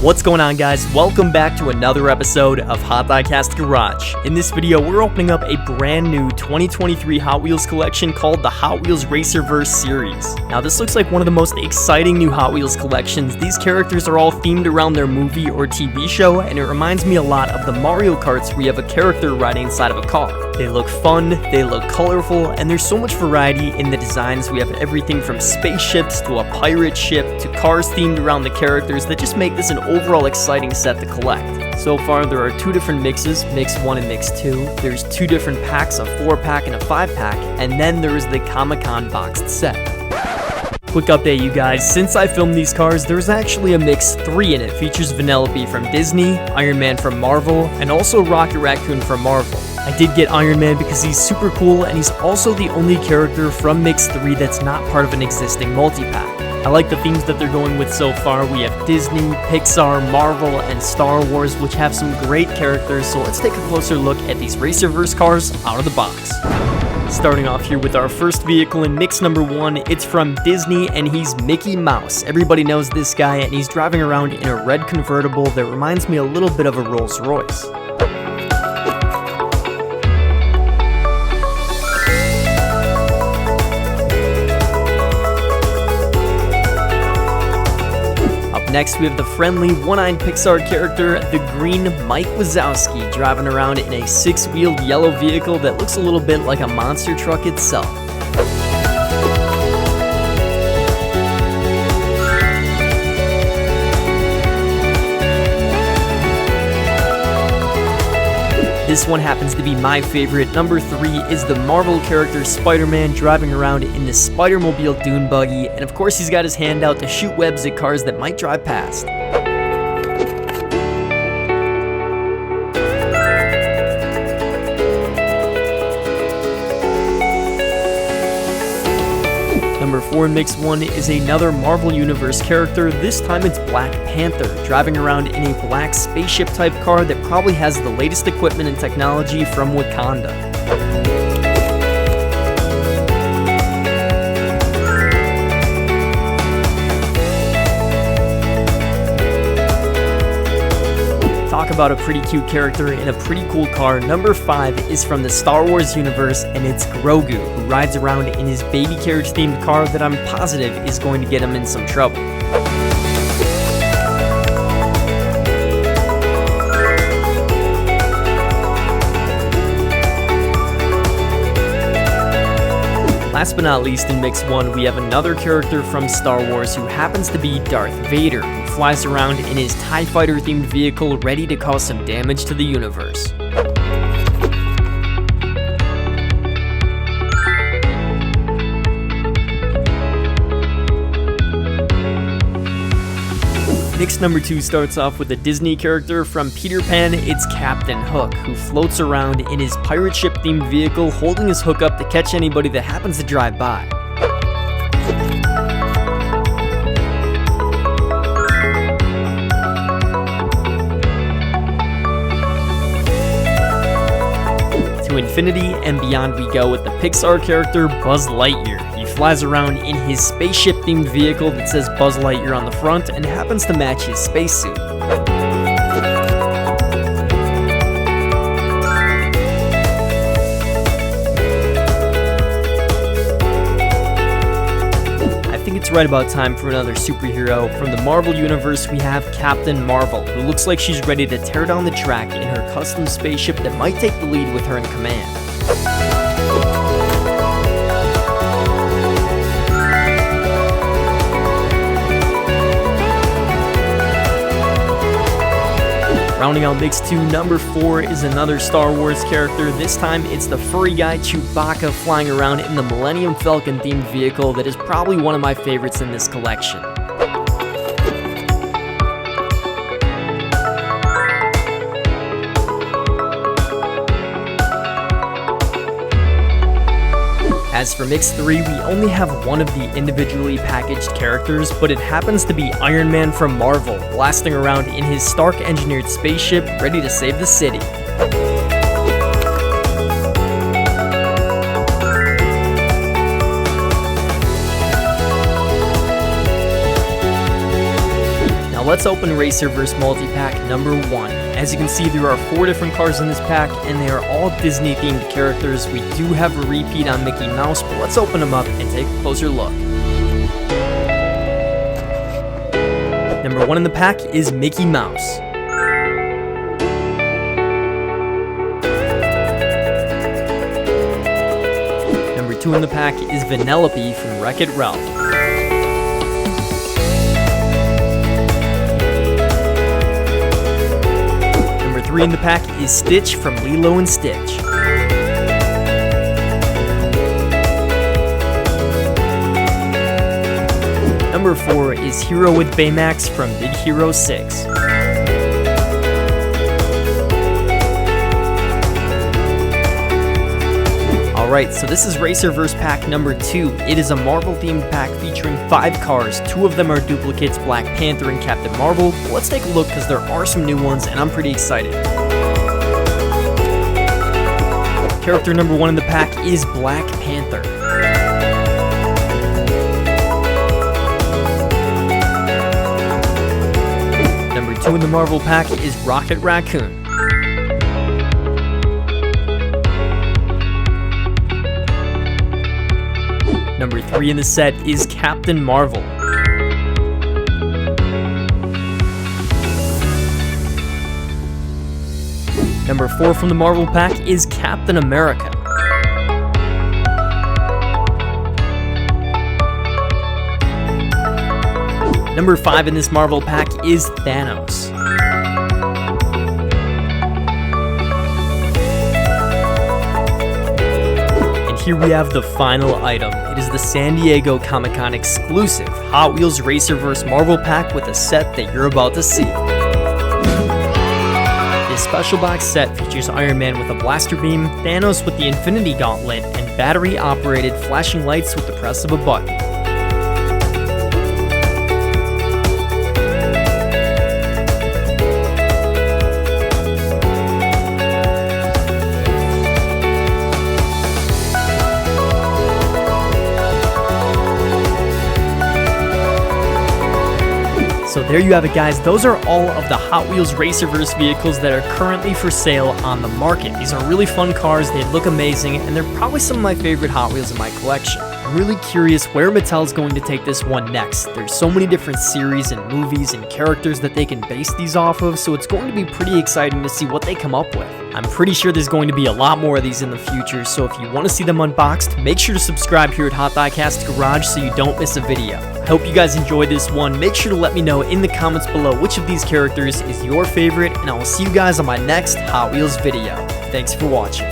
What's going on, guys? Welcome back to another episode of HotDiecast Garage. In this video, we're opening up a brand new 2023 Hot Wheels collection called the Hot Wheels RacerVerse series. Now, this looks like one of the most exciting new Hot Wheels collections. These characters are all themed around their movie or TV show, and it reminds me a lot of the Mario Karts where you have a character riding inside of a car. They look fun, they look colorful, and there's so much variety in the designs. We have everything from spaceships to a pirate ship to cars themed around the characters that just make this an overall exciting set to collect. So far, there are two different mixes, Mix 1 and Mix 2. There's two different packs, a 4-pack and a 5-pack, and then there is the Comic-Con boxed set. Quick update, you guys, since I filmed these cars, there's actually a Mix 3 in it. Features Vanellope from Disney, Iron Man from Marvel, and also Rocket Raccoon from Marvel. I did get Iron Man because he's super cool, and he's also the only character from Mix 3 that's not part of an existing multi-pack. I like the themes that they're going with so far. We have Disney, Pixar, Marvel, and Star Wars, which have some great characters, so let's take a closer look at these RacerVerse cars out of the box. Starting off here with our first vehicle in mix number 1, it's from Disney and he's Mickey Mouse. Everybody knows this guy and he's driving around in a red convertible that reminds me a little bit of a Rolls Royce. Next, we have the friendly one-eyed Pixar character, the green Mike Wazowski, driving around in a 6-wheeled yellow vehicle that looks a little bit like a monster truck itself. This one happens to be my favorite. Number 3 is the Marvel character Spider-Man driving around in the Spider-Mobile dune buggy, and of course he's got his hand out to shoot webs at cars that might drive past. Number 4 in Mix 1 is another Marvel Universe character. This time it's Black Panther, driving around in a black spaceship type car that probably has the latest equipment and technology from Wakanda. Talk about a pretty cute character in a pretty cool car. Number 5 is from the Star Wars universe, and it's Grogu, who rides around in his baby carriage themed car that I'm positive is going to get him in some trouble. Last but not least, in Mix 1, we have another character from Star Wars who happens to be Darth Vader, who flies around in his TIE Fighter themed vehicle ready to cause some damage to the universe. Mix number 2 starts off with a Disney character from Peter Pan. It's Captain Hook, who floats around in his pirate ship themed vehicle holding his hook up to catch anybody that happens to drive by. To infinity and beyond we go with the Pixar character Buzz Lightyear. He flies around in his spaceship themed vehicle that says Buzz Lightyear on the front and happens to match his spacesuit. I think it's right about time for another superhero. From the Marvel Universe, we have Captain Marvel, who looks like she's ready to tear down the track in her custom spaceship that might take the lead with her in command. Rounding out Mix 2, number 4 is another Star Wars character. This time it's the furry guy Chewbacca flying around in the Millennium Falcon themed vehicle that is probably one of my favorites in this collection. As for Mix 3, we only have one of the individually packaged characters, but it happens to be Iron Man from Marvel, blasting around in his Stark-engineered spaceship, ready to save the city. Now let's open RacerVerse multi-pack number 1. As you can see, there are 4 different cars in this pack, and they are all Disney themed characters. We do have a repeat on Mickey Mouse, but let's open them up and take a closer look. Number 1 in the pack is Mickey Mouse. Number 2 in the pack is Vanellope from Wreck-It Ralph. Number 3 in the pack is Stitch from Lilo and Stitch. Number 4 is Hero with Baymax from Big Hero 6. Alright, so this is RacerVerse pack number 2. It is a Marvel themed pack featuring 5 cars. 2 of them are duplicates, Black Panther and Captain Marvel. But let's take a look because there are some new ones and I'm pretty excited. Character number 1 in the pack is Black Panther. Number 2 in the Marvel pack is Rocket Raccoon. Number 3 in the set is Captain Marvel. Number 4 from the Marvel pack is Captain America. Number 5 in this Marvel pack is Thanos. And here we have the final item. It is the San Diego Comic-Con exclusive Hot Wheels RacerVerse Marvel pack with a set that you're about to see. This special box set features Iron Man with a blaster beam, Thanos with the Infinity Gauntlet, and battery-operated flashing lights with the press of a button. So there you have it, guys. Those are all of the Hot Wheels RacerVerse vehicles that are currently for sale on the market. These are really fun cars, they look amazing, and they're probably some of my favorite Hot Wheels in my collection. I'm really curious where Mattel's going to take this one next. There's so many different series and movies and characters that they can base these off of, so it's going to be pretty exciting to see what they come up with. I'm pretty sure there's going to be a lot more of these in the future, so if you want to see them unboxed, make sure to subscribe here at HotDiecast Garage so you don't miss a video. I hope you guys enjoyed this one. Make sure to let me know in the comments below which of these characters is your favorite, and I will see you guys on my next Hot Wheels video. Thanks for watching.